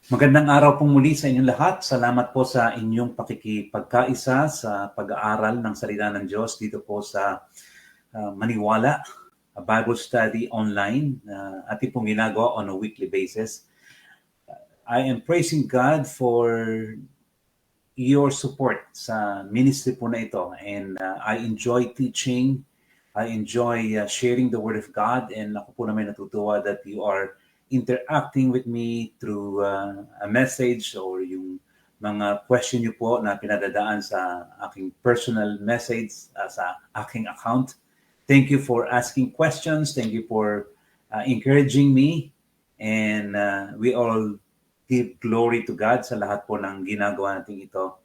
Magandang araw pong muli sa inyong lahat. Salamat po sa inyong pakikipagkaisa sa pag-aaral ng salita ng Diyos dito po sa Maniwala, a Bible study online na ating pong ginagawa on a weekly basis. I am praising God for your support sa ministry po na ito, and I enjoy teaching. I enjoy sharing the Word of God, and ako po naman natutuwa that you are interacting with me through a message or yung mga question niyo po na pinadadaan sa aking personal message sa aking account. Thank you for asking questions. Thank you for encouraging me. And we all give glory to God sa lahat po ng ginagawa natin ito,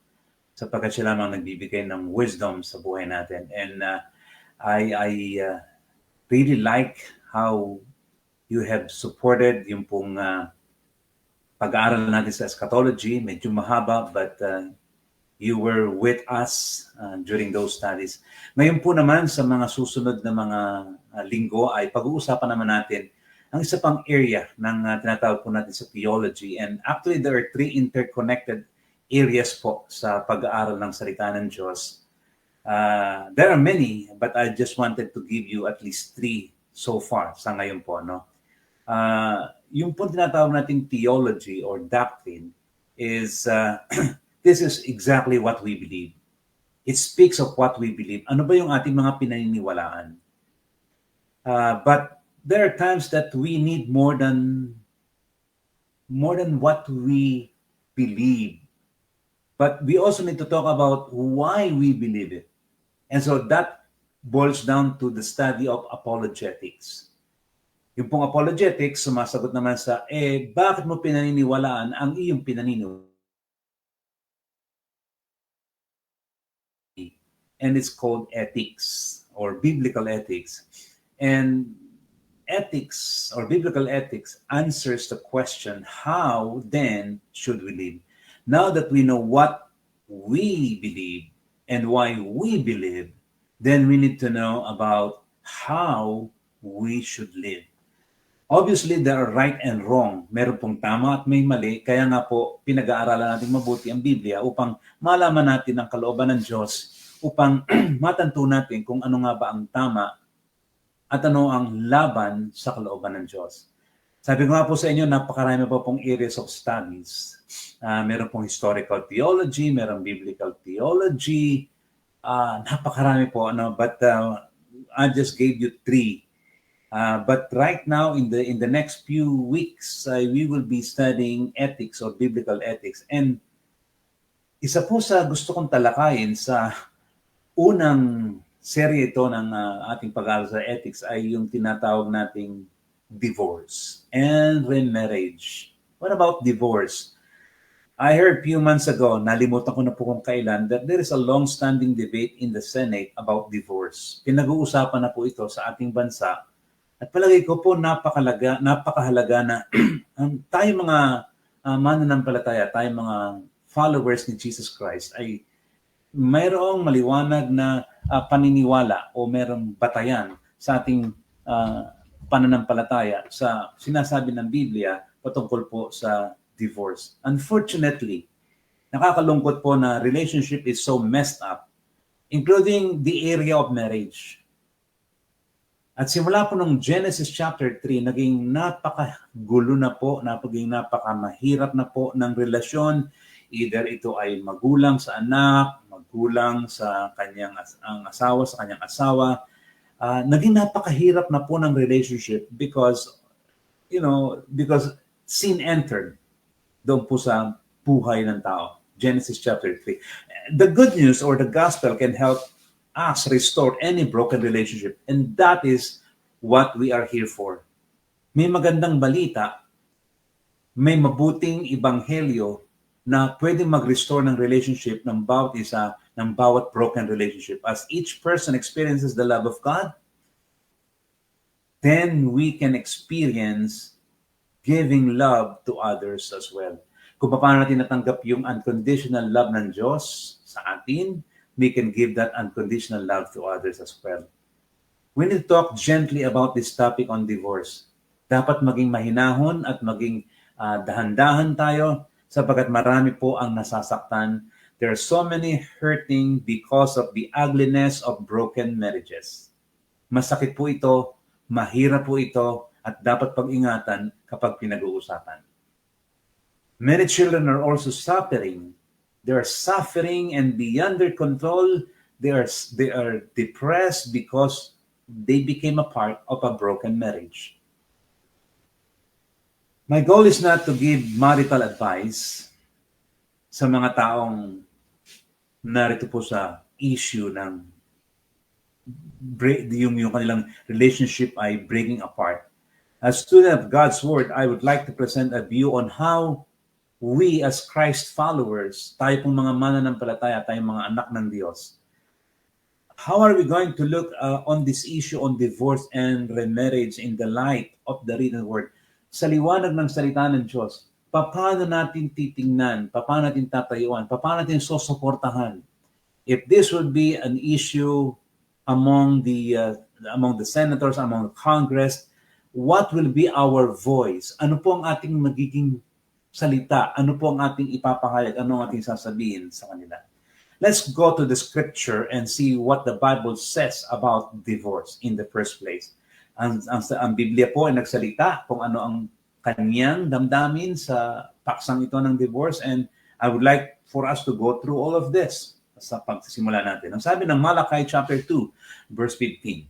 sapagkat siya lamang nagbibigay ng wisdom sa buhay natin. And I really like how you have supported yung pong pag-aaral natin sa eschatology. Medyo mahaba, but you were with us during those studies. Ngayon po naman sa mga susunod na mga linggo ay pag-uusapan naman natin ang isa pang area ng tinatawag po natin sa theology. And actually, there are 3 interconnected areas po sa pag-aaral ng salita ng Diyos. There are many, but I just wanted to give you at least 3 so far sa ngayon po, no? Yung po tinatawag nating theology or doctrine is this is exactly what we believe. It speaks of what we believe. Ano ba yung ating mga pinaniniwalaan? But there are times that we need more than what we believe. But we also need to talk about why we believe it. And so that boils down to the study of apologetics. Yung pong apologetics, sumasagot naman sa, bakit mo pinaniniwalaan ang iyong pinaniniwala? And it's called ethics or biblical ethics. And ethics or biblical ethics answers the question, how then should we live? Now that we know what we believe and why we believe, then we need to know about how we should live. Obviously, there are right and wrong. Meron pong tama at may mali. Kaya nga po, pinag-aaralan natin mabuti ang Biblia upang malaman natin ang kalooban ng Diyos, upang matanto natin kung ano nga ba ang tama at ano ang laban sa kalooban ng Diyos. Sabi ko nga po sa inyo, napakarami po pong areas of studies. Meron pong historical theology, meron biblical theology, napakarami po. But I just gave you 3. But right now, in the next few weeks, we will be studying ethics or biblical ethics. And isa po sa gusto kong talakayin sa unang serye ito ng ating pag-aaral sa ethics ay yung tinatawag nating divorce and remarriage. What about divorce? I heard a few months ago, nalimutan ko na po kung kailan, that there is a long-standing debate in the Senate about divorce. Pinag-uusapan na po ito sa ating bansa. At palagay ko po napakahalaga na tayo mga mananampalataya, tayo mga followers ni Jesus Christ ay mayroong maliwanag na paniniwala o mayroong batayan sa ating pananampalataya sa sinasabi ng Biblia patungkol po sa divorce. Unfortunately, nakakalungkot po na relationship is so messed up, including the area of marriage. At simula po nung Genesis chapter 3, naging napakagulo na po, naging napakamahirap na po ng relasyon. Either ito ay magulang sa anak, magulang sa kanyang asawa, sa kanyang asawa. Naging napakahirap na po ng relationship because sin entered doon po sa buhay ng tao. Genesis chapter 3. The good news or the gospel can help us restore any broken relationship. And that is what we are here for. May magandang balita, may mabuting ibanghelyo na pwede mag-restore ng relationship ng bawat isa, ng bawat broken relationship. As each person experiences the love of God, then we can experience giving love to others as well. Kung paano natin natanggap yung unconditional love ng Diyos sa atin, we can give that unconditional love to others as well. We need to talk gently about this topic on divorce. Dapat maging mahinahon at maging dahan-dahan tayo sapagkat marami po ang nasasaktan. There are so many hurting because of the ugliness of broken marriages. Masakit po ito, mahirap po ito, at dapat pag-ingatan kapag pinag-uusapan. Many children are also suffering. They are suffering and beyond their control. They are depressed because they became a part of a broken marriage. My goal is not to give marital advice sa mga taong narito po sa issue ng yung kanilang relationship ay breaking apart. As student of God's Word, I would like to present a view on how we as Christ followers, tayo pong mga mananampalataya, tayong mga anak ng Diyos, how are we going to look on this issue on divorce and remarriage in the light of the written word? Sa liwanag ng salita ng Diyos, paano natin titingnan, paano natin tatayuan, paano natin susuportahan? If this would be an issue among the senators, among the Congress, what will be our voice? Ano po ang ating magiging salita? Ano po ang ating ipapahayag? Ano ang ating sasabihin sa kanila? Let's go to the scripture and see what the Bible says about divorce in the first place. Ang Biblia po ay nagsalita kung ano ang kanyang damdamin sa paksang ito ng divorce, and I would like for us to go through all of this sa pagsisimula natin. Ang sabi ng Malachi chapter 2, verse 15,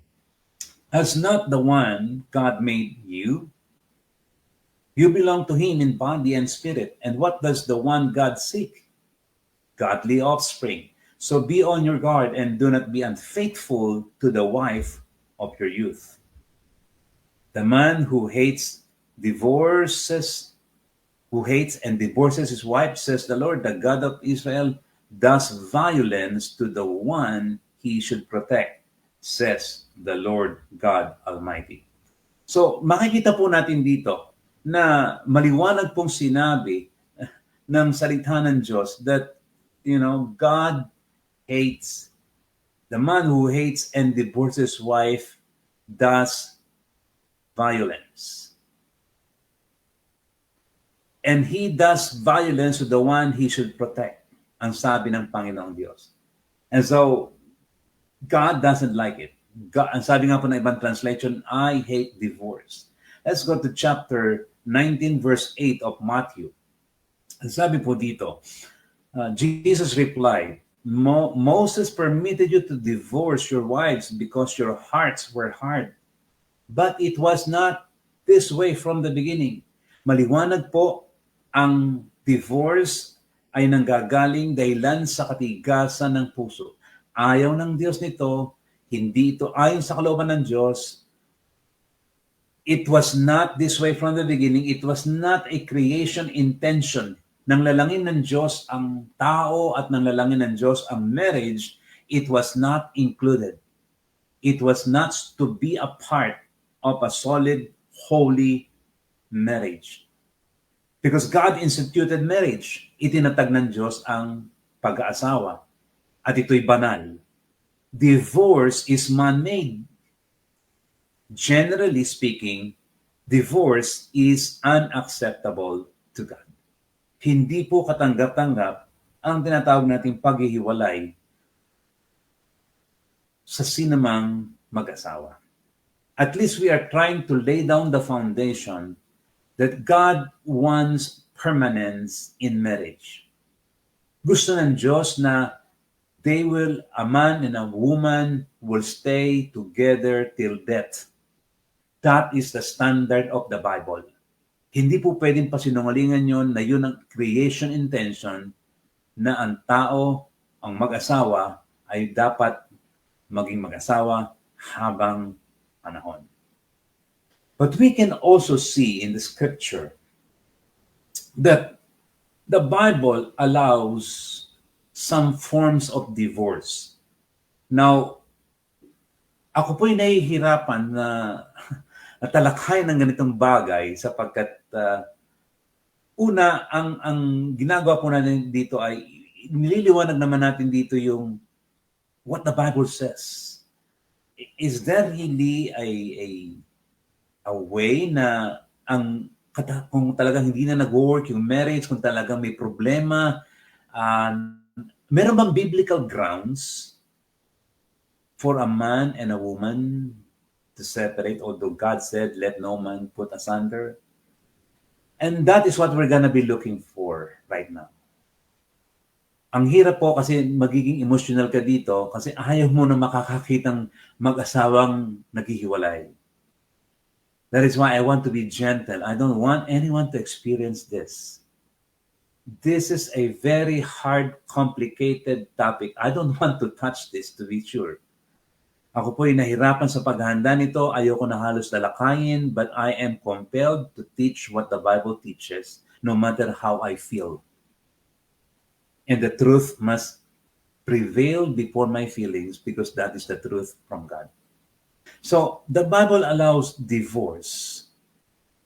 "Has not the one God made you? You belong to Him in body and spirit. And what does the one God seek? Godly offspring. So be on your guard and do not be unfaithful to the wife of your youth." The man who hates and divorces his wife, says the Lord, the God of Israel, does violence to the one he should protect, says the Lord God Almighty. So, makikita po natin dito na maliwanag pong sinabi ng salita ng Diyos that, God hates, the man who hates and divorces his wife does violence. And he does violence to the one he should protect, ang sabi ng Panginoong Diyos. And so, God doesn't like it. Ang sabi nga po ng ibang translation, I hate divorce. Let's go to chapter 19, verse 8 of Matthew. Ang sabi po dito, Jesus replied, Moses permitted you to divorce your wives because your hearts were hard. But it was not this way from the beginning. Maliwanag po, ang divorce ay nanggagaling dahilan sa katigasan ng puso. Ayaw ng Diyos nito, hindi ito ayon sa kalooban ng Diyos. It was not this way from the beginning. It was not a creation intention. Nang lalangin ng Diyos ang tao at nang lalangin ng Diyos ang marriage, it was not included. It was not to be a part of a solid, holy marriage. Because God instituted marriage. Itinatag ng Diyos ang pag-aasawa. At ito'y banal. Divorce is man-made. Generally speaking, divorce is unacceptable to God. Hindi po katanggap-tanggap ang tinatawag nating paghihiwalay sa sinumang mag-asawa. At least we are trying to lay down the foundation that God wants permanence in marriage. Gusto ng Diyos na a man and a woman will stay together till death. That is the standard of the Bible. Hindi po pwedeng pasinungalingan yon na yun ang creation intention na ang tao, ang mag-asawa, ay dapat maging mag-asawa habang panahon. But we can also see in the scripture that the Bible allows some forms of divorce. Now, ako po'y nahihirapan na talakay ng ganitong bagay sapagkat una, ang ginagawa po natin dito ay nililiwanag naman natin dito yung what the Bible says. Is there really a way na ang kung talagang hindi na nag-work yung marriage, kung talagang may problema, meron bang biblical grounds for a man and a woman to separate, although God said, let no man put asunder? And that is what we're gonna be looking for right now. Ang hirap po kasi magiging emotional ka dito kasi ayaw mo na makakakitang mag-asawang naghihiwalay. That is why I want to be gentle. I don't want anyone to experience this. This is a very hard, complicated topic. I don't want to touch this, to be sure. Ako po ay nahirapan sa paghahanda nito. Ayoko na halos talakayin, but I am compelled to teach what the Bible teaches, no matter how I feel. And the truth must prevail before my feelings because that is the truth from God. So the Bible allows divorce,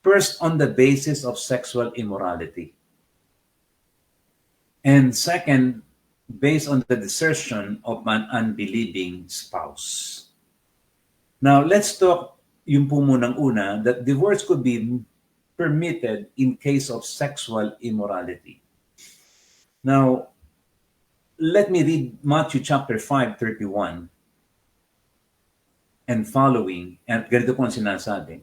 first on the basis of sexual immorality. And second, based on the desertion of an unbelieving spouse. Now, let's talk yung po munang una, that divorce could be permitted in case of sexual immorality. Now, let me read Matthew chapter 5:31 and following. And ganito po ang sinasabi.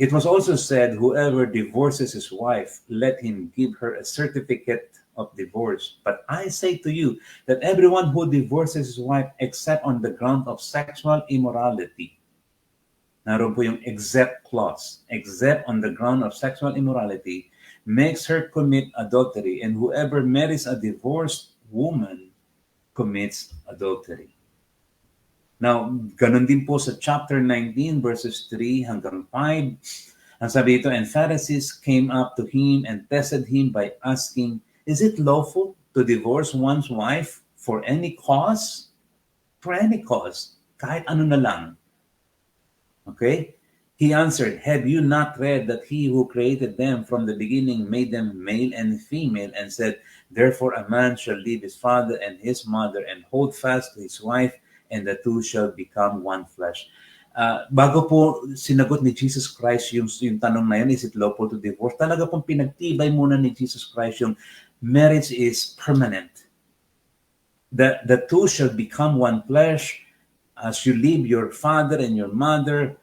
It was also said, whoever divorces his wife, let him give her a certificate of divorce. But I say to you that everyone who divorces his wife except on the ground of sexual immorality, naroon po yung except clause, except on the ground of sexual immorality, makes her commit adultery, and whoever marries a divorced woman commits adultery. Now, ganun din po sa chapter 19, verses 3 hanggang 5. Ang sabi ito, and Pharisees came up to him and tested him by asking, is it lawful to divorce one's wife for any cause? For any cause. Kahit ano na lang. Okay? He answered, have you not read that he who created them from the beginning made them male and female, and said, therefore a man shall leave his father and his mother and hold fast to his wife, and the two shall become one flesh. Bago po sinagot ni Jesus Christ yung tanong na yun, is it lawful to divorce? Talaga pong pinagtibay muna ni Jesus Christ yung marriage is permanent. The two shall become one flesh as you leave your father and your mother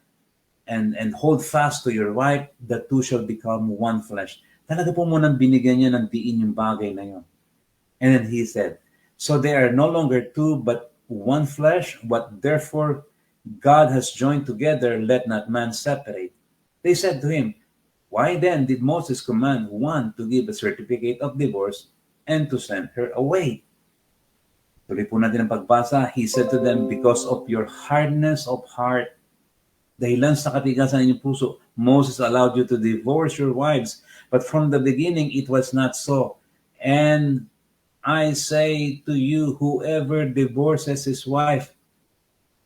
and hold fast to your wife, the two shall become one flesh. Talaga po munang binigyan niya ng diin yung bagay na yun. And then he said, so they are no longer two but one flesh, what therefore God has joined together, let not man separate. They said to him, why then did Moses command one to give a certificate of divorce and to send her away? Tuloy po natin ang pagbasa. He said to them, because of your hardness of heart, dahilan sa katigasan ng inyong puso, Moses allowed you to divorce your wives, but from the beginning it was not so. And I say to you, whoever divorces his wife,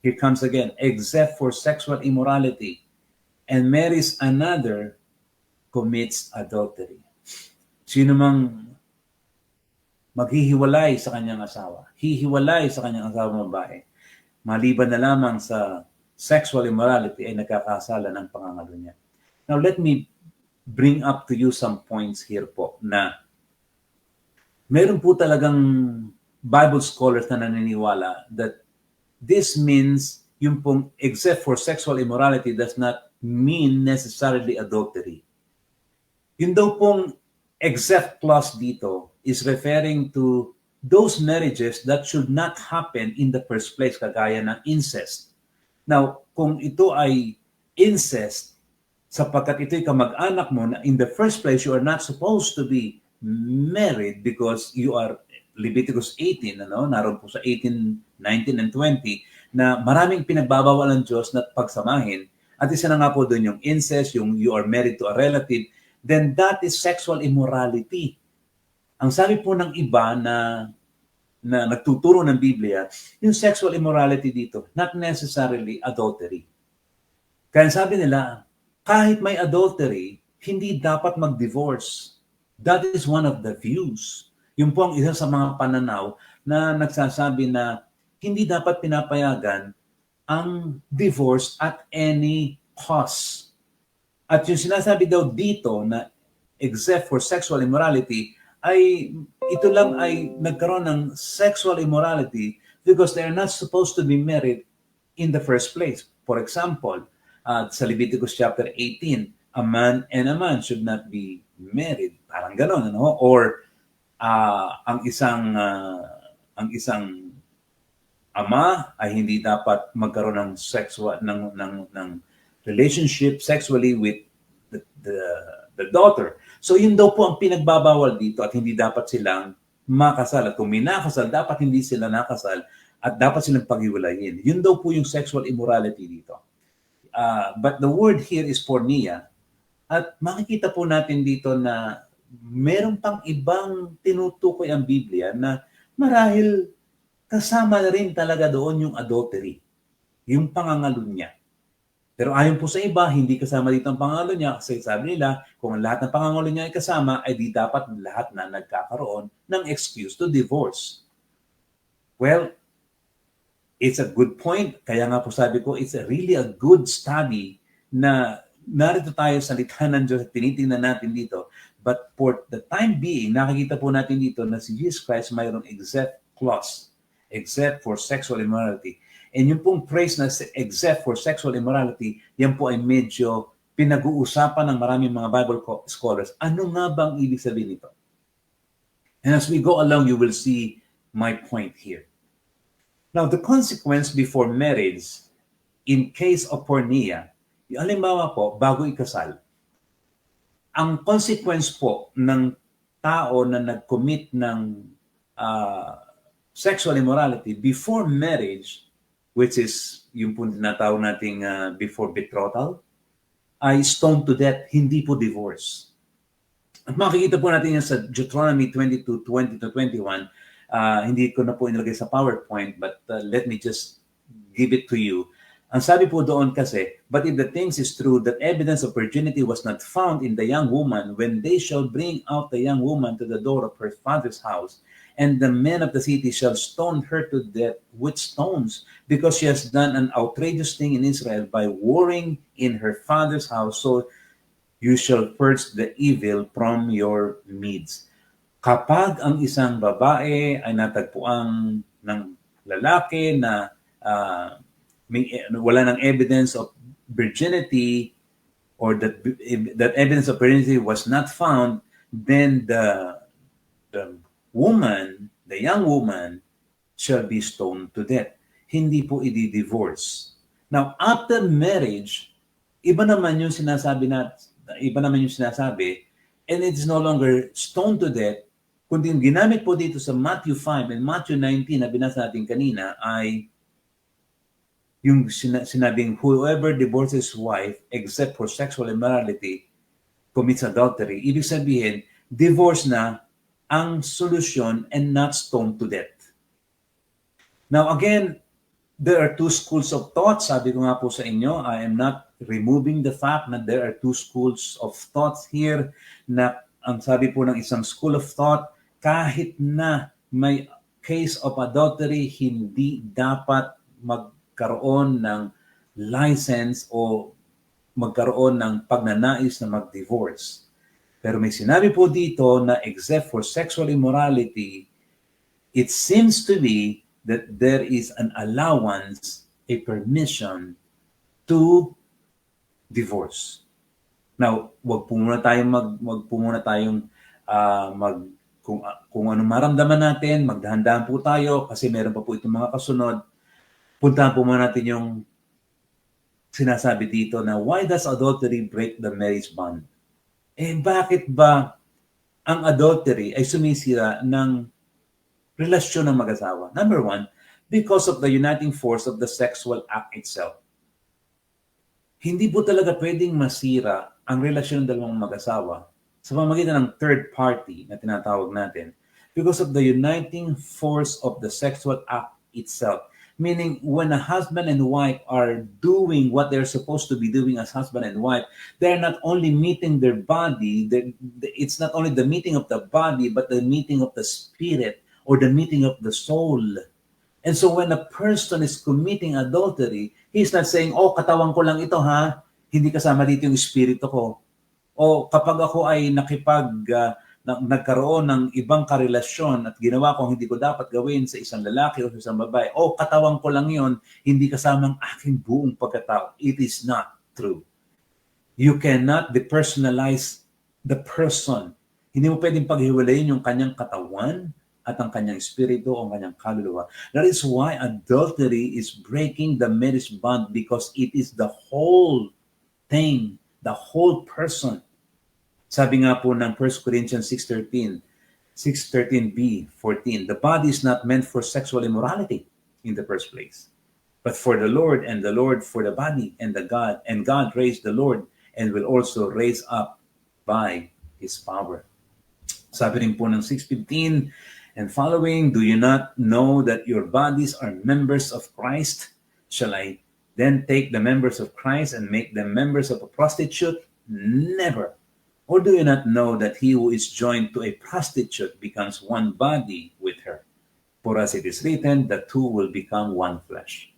here comes again, except for sexual immorality, and marries another, commits adultery. Sino mang maghihiwalay sa kanyang asawa, hihiwalay sa kanyang asawa babae, maliban na lamang sa sexual immorality ay nagkakasala ng pangangalo niya. Now let me bring up to you some points here po na meron po talagang Bible scholars na naniniwala that this means yung pong except for sexual immorality does not mean necessarily adultery. Yung daw pong except clause dito is referring to those marriages that should not happen in the first place, kagaya ng incest. Now, kung ito ay incest, sapagkat ito'y kamag-anak mo na in the first place you are not supposed to be married because you are Leviticus 18, naroon po sa 18, 19, and 20, na maraming pinagbabawal ng Diyos na pagsamahin. At isa na nga po doon yung incest, yung you are married to a relative, then that is sexual immorality. Ang sabi po ng iba na nagtuturo ng Biblia, yung sexual immorality dito, not necessarily adultery. Kaya sabi nila, kahit may adultery, hindi dapat mag-divorce. That is one of the views. Yung po ang isa sa mga pananaw na nagsasabi na hindi dapat pinapayagan ang divorce at any cost. At yung sinasabi daw dito na except for sexual immorality, ay ito lang ay nagkaroon ng sexual immorality because they are not supposed to be married in the first place. For example, sa Leviticus chapter 18, a man and a man should not be married. Parang gano'n, ano? Or ang isang ama ay hindi dapat magkaroon ng sexual ng relationship sexually with the daughter. So yun daw po ang pinagbabawal dito at hindi dapat silang makasal. At kung may nakasal, dapat hindi sila nakasal at dapat silang paghiwalayin. Yun daw po yung sexual immorality dito. But the word here is porneia. At makikita po natin dito na meron pang ibang tinutukoy ang Biblia na marahil kasama na rin talaga doon yung adultery, yung pangangalunya. Pero ayon po sa iba, hindi kasama dito ang pangangalunya kasi sabi nila, kung lahat ng pangangalunya ay kasama, ay di dapat lahat na nagkakaroon ng excuse to divorce. Well, it's a good point. Kaya nga po sabi ko, it's really a good study na narito tayo sa salita ng Diyos at tinitingnan natin dito. But for the time being, nakikita po natin dito na si Jesus Christ mayroong except clause, except for sexual immorality. And yung pong phrase na except for sexual immorality, yan po ay medyo pinag-uusapan ng maraming mga Bible scholars. Ano nga bang ibig sabihin nito? And as we go along, you will see my point here. Now, the consequence before marriage, in case of porneia, yung halimbawa po, bago ikasal, ang consequence po ng tao na nag-commit ng sexual immorality before marriage, which is yung po tinatawag nating before betrothal, ay stoned to death, hindi po divorce. At makikita po natin yan sa Deuteronomy 22:20-21. Hindi ko na po inilagay sa PowerPoint, but let me just give it to you. Ang sabi po doon kasi, but if the things is true that evidence of virginity was not found in the young woman, when they shall bring out the young woman to the door of her father's house, and the men of the city shall stone her to death with stones, because she has done an outrageous thing in Israel by warring in her father's house, so you shall purge the evil from your midst. Kapag ang isang babae ay natagpuan ng lalaki na wala ng evidence of virginity, or that evidence of virginity was not found, then the woman, the young woman, shall be stoned to death. Hindi po i-divorce. Now, after marriage, iba naman yung sinasabi, and it is no longer stoned to death, kundi yung ginamit po dito sa Matthew 5 and Matthew 19 na binasa natin kanina ay yung sinabing, whoever divorces his wife except for sexual immorality commits adultery. Ibig sabihin, divorce na ang solusyon and not stoned to death. Now again, there are two schools of thought. Sabi ko nga po sa inyo, I am not removing the fact that there are two schools of thoughts here, na ang sabi po ng isang school of thought, kahit na may case of adultery, hindi dapat magkaroon ng license o magkaroon ng pagnanais na mag-divorce. Pero may sinabi po dito na except for sexual immorality, it seems to be that there is an allowance, a permission to divorce. Now, wag po muna tayong kung anong maramdaman natin, magdahan-dahan po tayo kasi meron pa po itong mga kasunod. Puntahan po muna natin yung sinasabi dito na why does adultery break the marriage bond? Bakit ba ang adultery ay sumisira ng relasyon ng mag-asawa? Number one, because of the uniting force of the sexual act itself. Hindi po talaga pwedeng masira ang relasyon ng dalawang mag-asawa sa pamamagitan ng third party na tinatawag natin because of the uniting force of the sexual act itself. Meaning, when a husband and wife are doing what they're supposed to be doing as husband and wife, they're not only meeting their body, it's not only the meeting of the body, but the meeting of the spirit or the meeting of the soul. And so when a person is committing adultery, he's not saying, oh, katawan ko lang ito ha, hindi kasama dito yung espiritu ko. O kapag ako ay nagkaroon ng ibang karelasyon at ginawa ko hindi ko dapat gawin sa isang lalaki o sa isang babae, o katawan ko lang yon, hindi kasama ang aking buong pagkatao. It is not true. You cannot depersonalize the person. Hindi mo pwedeng paghiwalayin yung kanyang katawan at ang kanyang espiritu o ang kanyang kaluluwa. That is why adultery is breaking the marriage bond, because it is the whole thing, the whole person. Sabi nga po ng 1 Corinthians 6:13b, 14, the body is not meant for sexual immorality in the first place, but for the Lord, and the Lord for the body, and God raised the Lord and will also raise up by His power. Sabi rin po ng 6:15 and following, do you not know that your bodies are members of Christ? Shall I then take the members of Christ and make them members of a prostitute? Never. Or do you not know that he who is joined to a prostitute becomes one body with her? For as it is written, the two will become one flesh.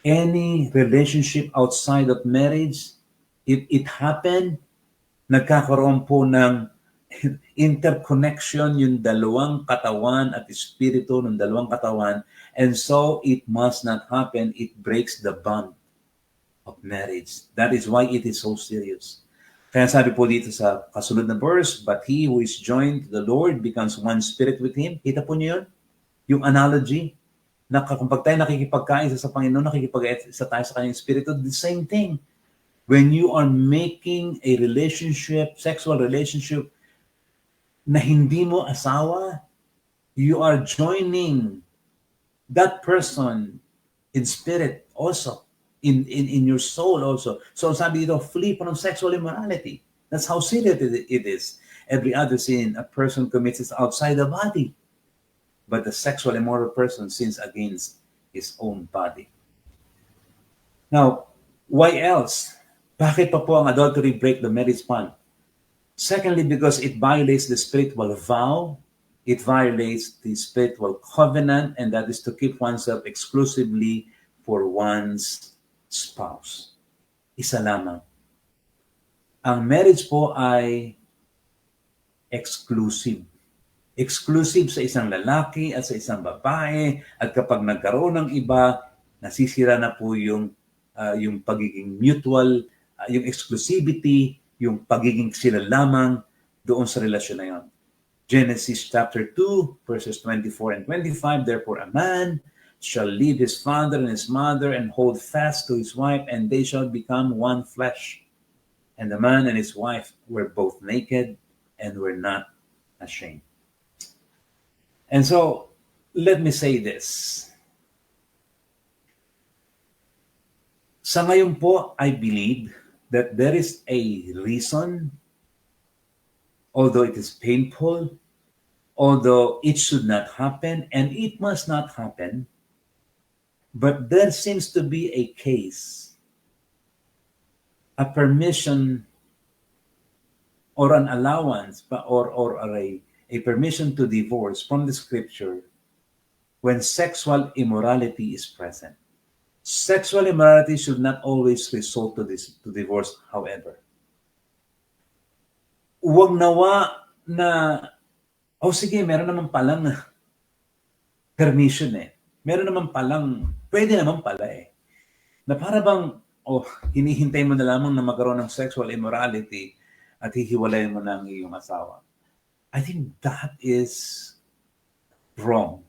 Any relationship outside of marriage, if it happened, nagkakaroon po ng interconnection yung dalawang katawan at espiritu ng dalawang katawan, and so it must not happen. It breaks the bond of marriage. That is why it is so serious. Kaya sabi po dito sa kasunod na verse, but he who is joined to the Lord becomes one spirit with Him. Kita po niyo yun? Yung analogy, na kapag tayo nakikipagkaisa sa Panginoon, nakikipag-isa tayo sa Kanyang Espiritu, the same thing. When you are making a relationship, sexual relationship, na hindi mo asawa, you are joining that person in spirit also. In your soul also. So sabi dito, flee from sexual immorality. That's how serious it is. Every other sin a person commits is outside the body. But the sexual immoral person sins against his own body. Now, why else? Bakit pa po ang adultery break the marriage bond? Secondly, because it violates the spiritual vow, it violates the spiritual covenant, and that is to keep oneself exclusively for one's spouse. Isa lamang. Ang marriage po ay exclusive. Exclusive sa isang lalaki at sa isang babae, at kapag nagkaroon ng iba, nasisira na po yung pagiging mutual, yung exclusivity, yung pagiging sila lamang doon sa relasyon na yun. Genesis chapter 2, verses 24 and 25, therefore a man shall leave his father and his mother and hold fast to his wife, and they shall become one flesh. And the man and his wife were both naked and were not ashamed. And so, let me say this. Sa ngayon po, I believe that there is a reason, although it is painful, although it should not happen, and it must not happen, but there seems to be a case, a permission, or an allowance, or a permission to divorce from the scripture when sexual immorality is present. Sexual immorality should not always result to divorce, however. Huwag nawa na, sige, meron naman palang permission Meron naman palang, pwede naman pala na para bang, hinihintay mo na lamang na magkaroon ng sexual immorality at hihiwalayin mo na ang iyong asawa. I think that is wrong.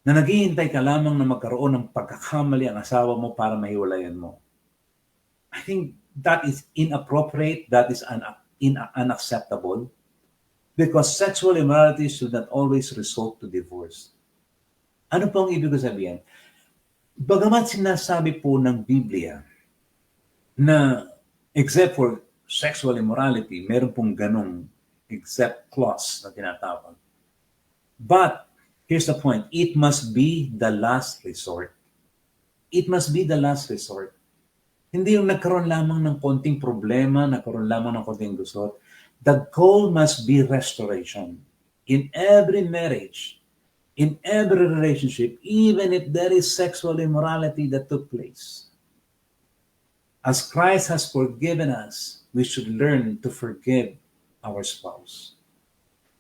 Na naghihintay ka lamang na magkaroon ng pagkakamali ang asawa mo para mahiwalayan mo. I think that is inappropriate, that is unacceptable, because sexual immorality should not always result to divorce. Ano po ang ibig sabihin? Bagamat sinasabi po ng Biblia na except for sexual immorality, meron pong ganong except clause na tinatawag. But, here's the point, it must be the last resort. It must be the last resort. Hindi yung nagkaroon lamang ng konting problema, nagkaroon lamang ng konting gusot. The goal must be restoration. In every marriage, in every relationship, even if there is sexual immorality that took place, As Christ has forgiven us, we should learn to forgive our spouse.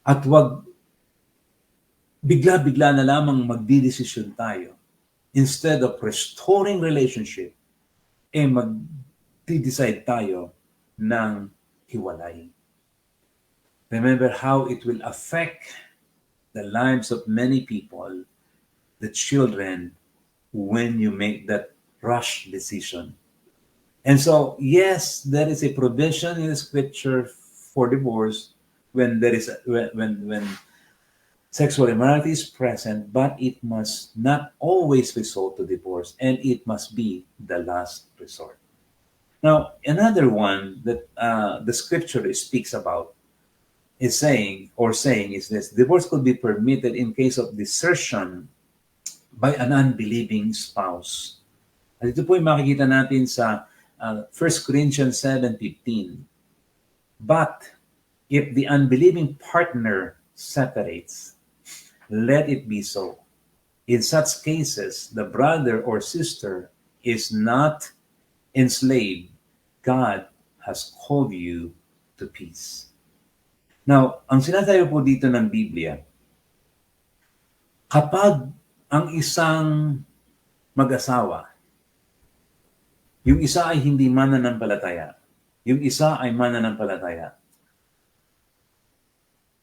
At wag bigla-bigla na lamang magdidesisyon tayo. Instead of restoring relationship, mag-decide tayo ng hiwalay. Remember how it will affect the lives of many people, the children, when you make that rush decision. And so, yes, there is a provision in the scripture for divorce when there is when sexual immorality is present, but it must not always result to divorce, and it must be the last resort. Now, another one that the scripture speaks about is saying is this: divorce could be permitted in case of desertion by an unbelieving spouse. At ito po yung makikita natin sa 1 Corinthians 7:15. But if the unbelieving partner separates, let it be so. In such cases, the brother or sister is not enslaved. God has called you to peace. Now, ang sinasabi po dito ng Biblia, kapag ang isang mag-asawa, yung isa ay hindi mananampalataya, yung isa ay mananampalataya,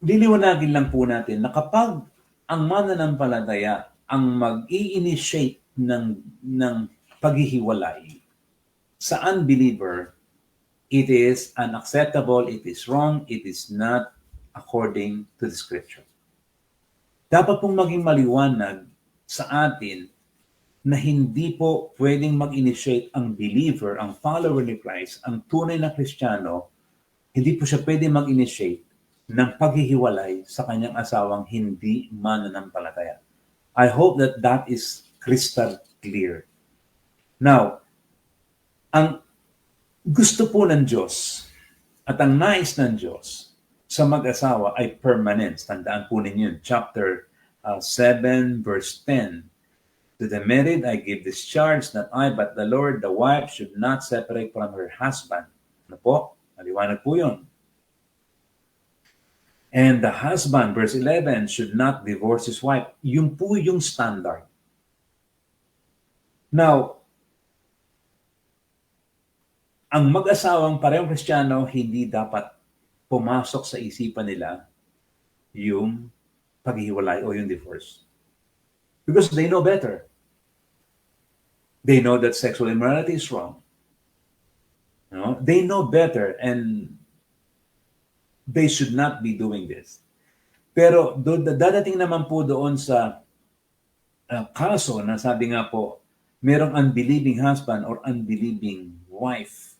liliwanagin lang po natin na kapag ang mananampalataya ang mag-i-initiate ng paghihiwalay sa unbeliever, it is unacceptable, it is wrong, it is not according to the scripture. Dapat pong maging maliwanag sa atin na hindi po pwedeng mag-initiate ang believer, ang follower ni Christ, ang tunay na Kristiyano, hindi po siya pwedeng mag-initiate ng paghihiwalay sa kanyang asawang hindi mananampalataya. I hope that that is crystal clear. Now, ang gusto po ng Diyos at ang nais ng Diyos sa mag-asawa ay permanence. Tandaan po ninyo, chapter 7, verse 10. To the married I give this charge, not I, but the Lord, the wife should not separate from her husband. Ano po? Maliwanag po yun. And the husband, verse 11, should not divorce his wife. Yun po yung standard. Now, ang mag-asawang parehong Kristiyano, hindi dapat pumasok sa isipan nila yung paghihiwalay o yung divorce. Because they know better. They know that sexual immorality is wrong. No? They know better and they should not be doing this. Pero dadating naman po doon sa kaso na sabi nga po, merong unbelieving husband or unbelieving wife.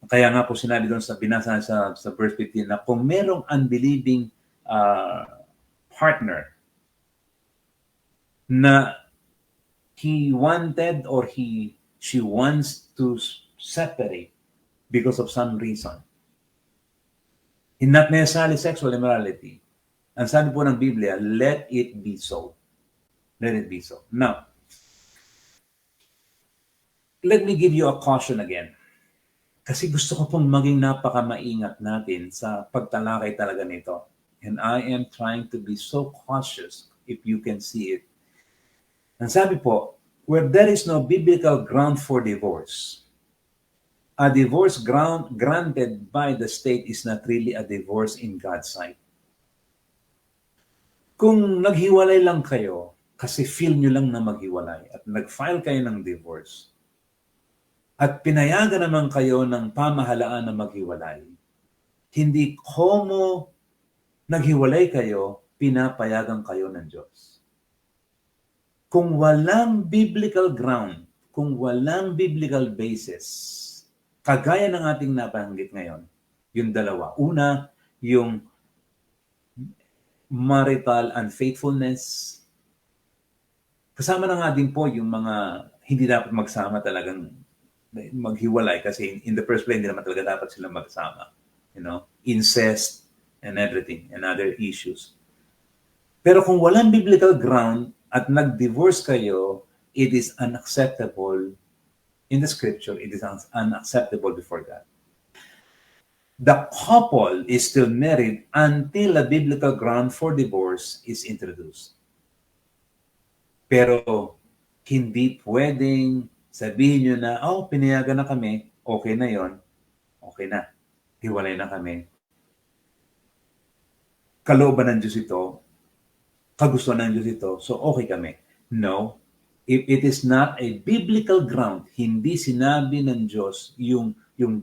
Kaya nga po sinabi doon sa binasa sa verse 15 na kung merong unbelieving partner na he wanted or she wants to separate because of some reason, and not necessarily sexual immorality, ang sabi po ng Biblia, let it be so. Let it be so. Now, let me give you a caution again. Kasi gusto ko pong maging napaka-maingat natin sa pagtalakay talaga nito. And I am trying to be so cautious if you can see it. Ang sabi po, where there is no biblical ground for divorce, a divorce granted by the state is not really a divorce in God's sight. Kung naghiwalay lang kayo, kasi feel nyo lang na maghiwalay at nag-file kayo ng divorce, at pinayagan naman kayo ng pamahalaan na maghiwalay, hindi como naghiwalay kayo, pinapayagan kayo ng Diyos. Kung walang biblical ground, kung walang biblical basis, kagaya ng ating nabanggit ngayon, yung dalawa. Una, yung marital unfaithfulness. Kasama na nga din po yung mga hindi dapat magsama talagang maghiwalay kasi in the first place, hindi naman talaga dapat silang magsama. You know, incest and everything and other issues. Pero kung walang biblical ground at nag-divorce kayo, it is unacceptable in the scripture, it is unacceptable before God. The couple is still married until a biblical ground for divorce is introduced. Pero hindi pwedeng sabihin nyo na, oh, pinayagan na kami, okay na yon, okay na, hiwalay na kami. Kalooban ng Diyos ito, kagustuhan ng Diyos ito, so okay kami. No. If it is not a biblical ground, hindi sinabi ng Diyos yung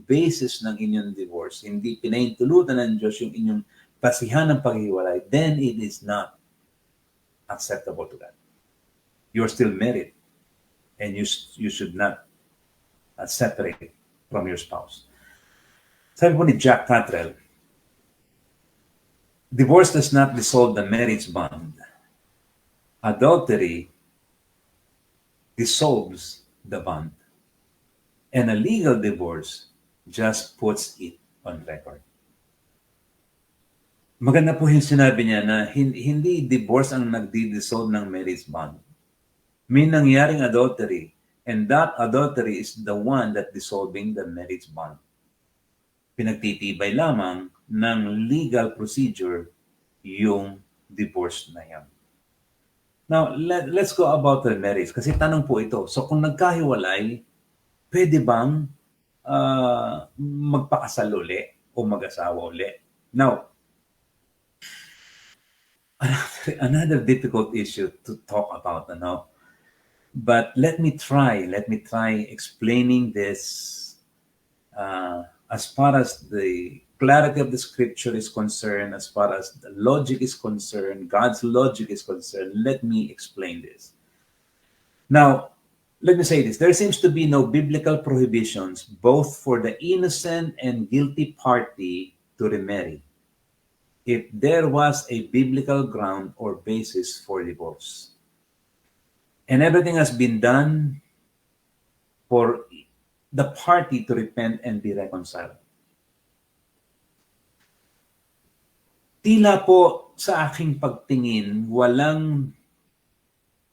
basis ng inyong divorce, hindi pinahintulutan ng Diyos yung inyong basihan ng paghiwalay, then it is not acceptable to God. You're still married and you should not separate from your spouse. Sabi po ni Jack Cottrell, divorce does not dissolve the marriage bond. Adultery dissolves the bond. And a legal divorce just puts it on record. Maganda po yung sinabi niya na hindi divorce ang nagdi-dissolve ng marriage bond. May nangyaring adultery, and that adultery is the one that dissolving the marriage bond. Pinagtitibay lamang ng legal procedure yung divorce na yan. Now, let's go about the marriage. Kasi tanong po ito. So kung nagkahiwalay, pwede bang magpakasal uli o mag-asawa uli? Now, another difficult issue to talk about, no? But let me try explaining this as far as the clarity of the scripture is concerned, as far as the logic is concerned, God's logic is concerned. Let me explain this. Now, let me say this. There seems to be no biblical prohibitions both for the innocent and guilty party to remarry if there was a biblical ground or basis for divorce. And everything has been done for the party to repent and be reconciled. Tila po sa aking pagtingin, walang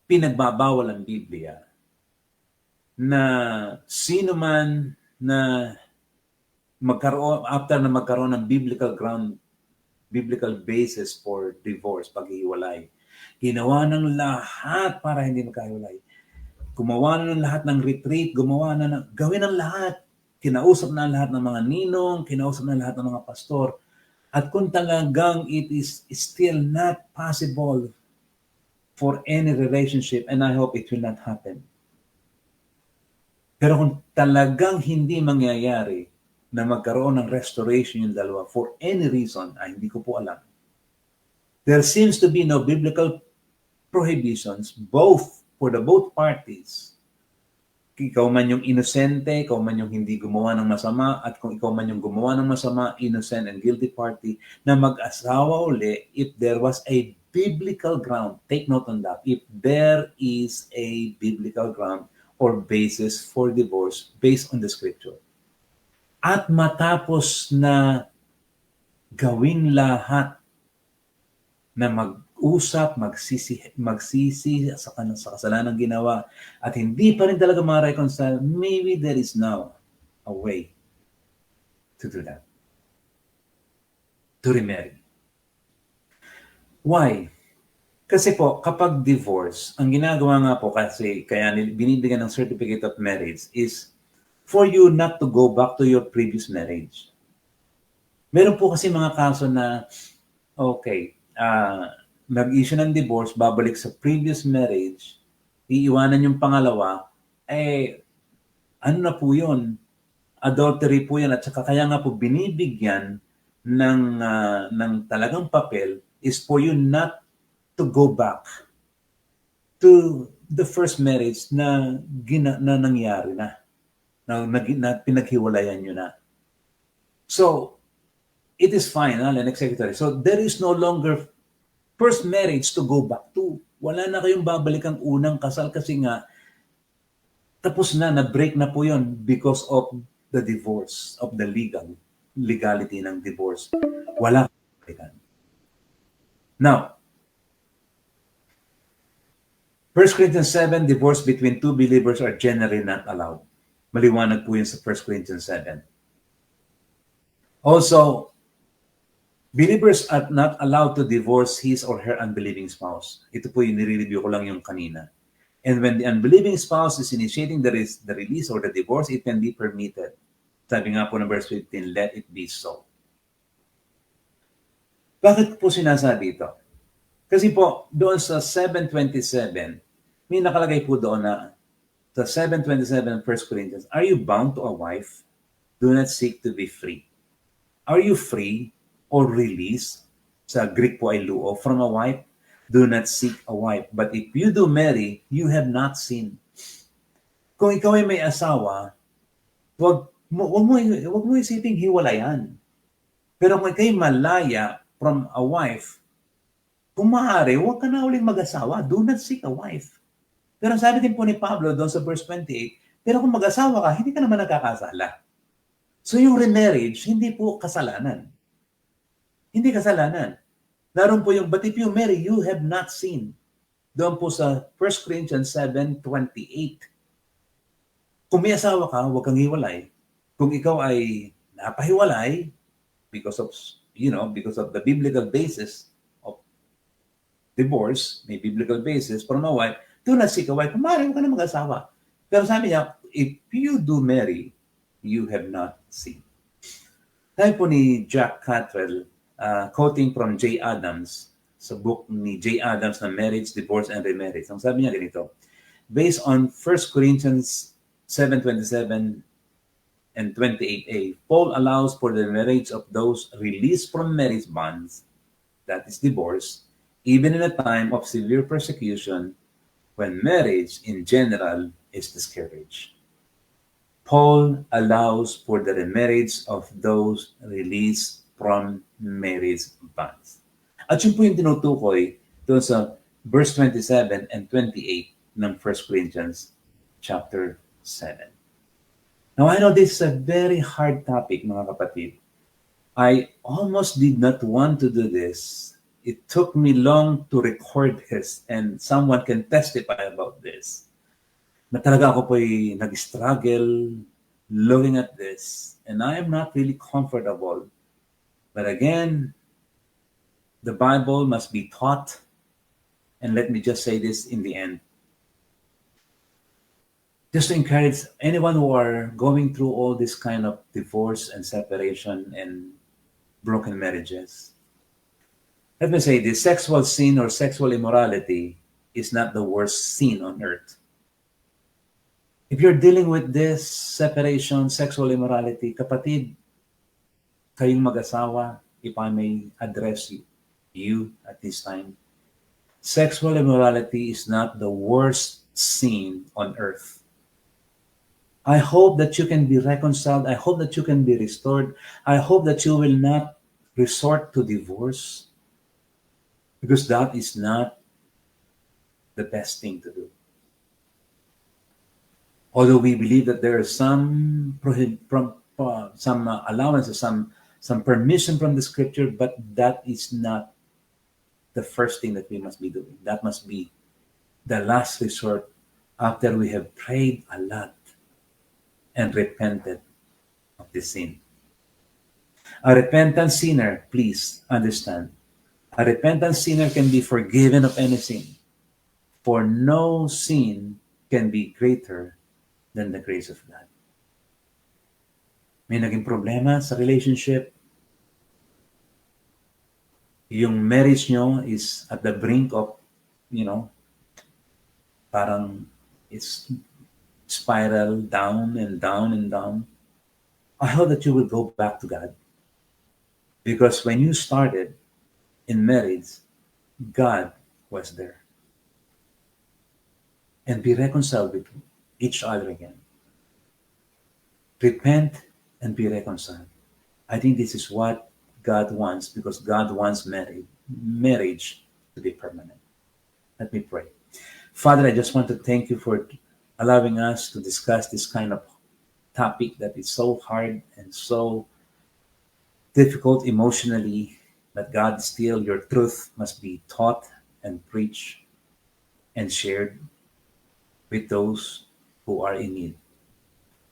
pinagbabawal ang Biblia na sino man na after na magkaroon ng biblical ground, biblical basis for divorce, paghihiwalay, ginawa ng lahat para hindi magkahiwalay. Gumawa na ng lahat ng retreat, gawin ng lahat. Kinausap na lahat ng mga ninong, kinausap na lahat ng mga pastor. At kung talagang it is still not possible for any relationship, and I hope it will not happen. Pero kung talagang hindi mangyayari na magkaroon ng restoration yung dalawa for any reason, hindi ko po alam. There seems to be no biblical prohibitions both for the both parties. Ikaw man yung inosente, ikaw man yung hindi gumawa ng masama, at kung ikaw man yung gumawa ng masama, innocent and guilty party, na mag-asawa uli if there was a biblical ground. Take note on that. If there is a biblical ground or basis for divorce based on the scripture. At matapos na gawin lahat na mag-usap, magsisi sa kasalanan ginawa, at hindi pa rin talaga ma-reconcile, maybe there is now a way to do that. To remarry. Why? Kasi po, kapag divorce, ang ginagawa nga po kasi, kaya binibigyan ng certificate of marriage is for you not to go back to your previous marriage. Meron po kasi mga kaso na, okay, nag-issue ng divorce, babalik sa previous marriage, iiwanan yung pangalawa, ano na po yun? Adultery po yan. At saka kaya nga po binibigyan ng talagang papel is for you not to go back to the first marriage na nangyari na pinaghiwalayan nyo na. So, it is final and executory. So, there is no longer first marriage to go back to. Wala na kayong babalik ang unang kasal kasi nga tapos na-break na po yon because of the divorce, of the legality ng divorce. Wala kang Now, 1 Corinthians 7, divorce between two believers are generally not allowed. Maliwanag po yun sa 1 Corinthians 7. Also, believers are not allowed to divorce his or her unbelieving spouse. Ito po yung nire-review ko lang yung kanina. And when the unbelieving spouse is initiating the release or the divorce, it can be permitted. Sabi nga po ng verse 15, let it be so. Bakit po sinasabi ito? Kasi po, doon sa 7:27, may nakalagay po doon na sa 7:27 1 Corinthians, are you bound to a wife? Do not seek to be free. Are you free or released? Sa Greek po ay luo, from a wife? Do not seek a wife. But if you do marry, you have not sinned. Kung ikaw ay may asawa, wag mo isiping hiwalayan. Pero kung ikaw'y malaya from a wife, kung maaari, huwag ka na uling mag-asawa. Do not seek a wife. Pero sabi din po ni Pablo doon sa verse 28, pero kung mag-asawa ka, hindi ka naman nagkakasala. So yung remarriage, hindi po kasalanan. Hindi kasalanan. Naroon po yung, but if you marry, you have not sinned. Doon po sa 1 Corinthians 7:28. Kung may asawa ka, huwag kang hiwalay. Kung ikaw ay napahiwalay because of the biblical basis of divorce, may biblical basis from a wife, do not seek a wife. Kung maaari, huwag ka na mag-asawa. Pero sabi niya, if you do marry, you have not sinned. Sabi po ni Jack Cantrell, quoting from J. Adams, sa book ni J. Adams na Marriage, Divorce, and Remarriage. Ang sabi niya ganito, based on 1 Corinthians 7:27 and 28a, Paul allows for the marriage of those released from marriage bonds, that is divorce, even in a time of severe persecution when marriage in general is discouraged. Paul allows for the remarriage of those released from marriage bonds. At yun po yung tinutukoy doon sa verse 27 and 28 ng 1 Corinthians chapter 7. Now, I know this is a very hard topic, mga kapatid. I almost did not want to do this. It took me long to record this, and someone can testify about this. Na talaga ako po'y nag-struggle looking at this, and I am not really comfortable. But again, the Bible must be taught, and let me just say this in the end. Just to encourage anyone who are going through all this kind of divorce and separation and broken marriages. Let me say this, sexual sin or sexual immorality is not the worst sin on earth. If you're dealing with this separation, sexual immorality, kapatid, kayong mag-asawa, if I may address you at this time, sexual immorality is not the worst sin on earth. I hope that you can be reconciled. I hope that you can be restored. I hope that you will not resort to divorce, because that is not the best thing to do. Although we believe that there is some allowances, some permission from the scripture, but that is not the first thing that we must be doing. That must be the last resort after we have prayed a lot and repented of the sin. A repentant sinner, please understand, a repentant sinner can be forgiven of any sin, for no sin can be greater than the grace of God. May naging problema sa relationship, yung marriage nyo is at the brink of, parang it's spiral down and down and down. I hope that you will go back to God. Because when you started in marriage, God was there. And be reconciled with each other again. Repent and be reconciled. I think this is what God wants, because God wants marriage to be permanent. Let me pray. Father, I just want to thank you for allowing us to discuss this kind of topic that is so hard and so difficult emotionally, but God, still your truth must be taught and preached and shared with those who are in need.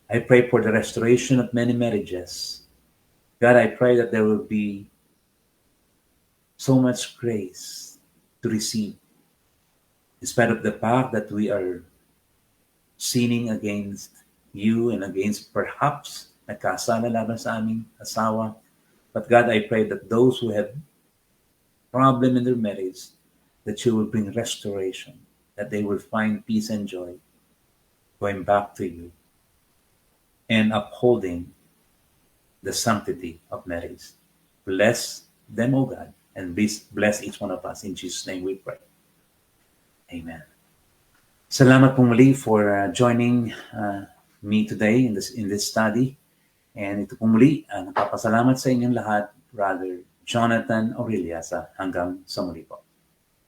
I pray for the restoration of many marriages. God, I pray that there will be so much grace to receive, despite of the fact that we are sinning against you and against perhaps nagkasala laban sa aming asawa. But God, I pray that those who have problem in their marriage, that you will bring restoration, that they will find peace and joy going back to you and upholding the sanctity of marriage. Bless them, O God, and bless each one of us. In Jesus' name we pray. Amen. Salamat po muli for joining me today in this study. And ito po muli, napapasalamat sa inyong lahat, Brother Jonathan Aurelia, hanggang sa muli po.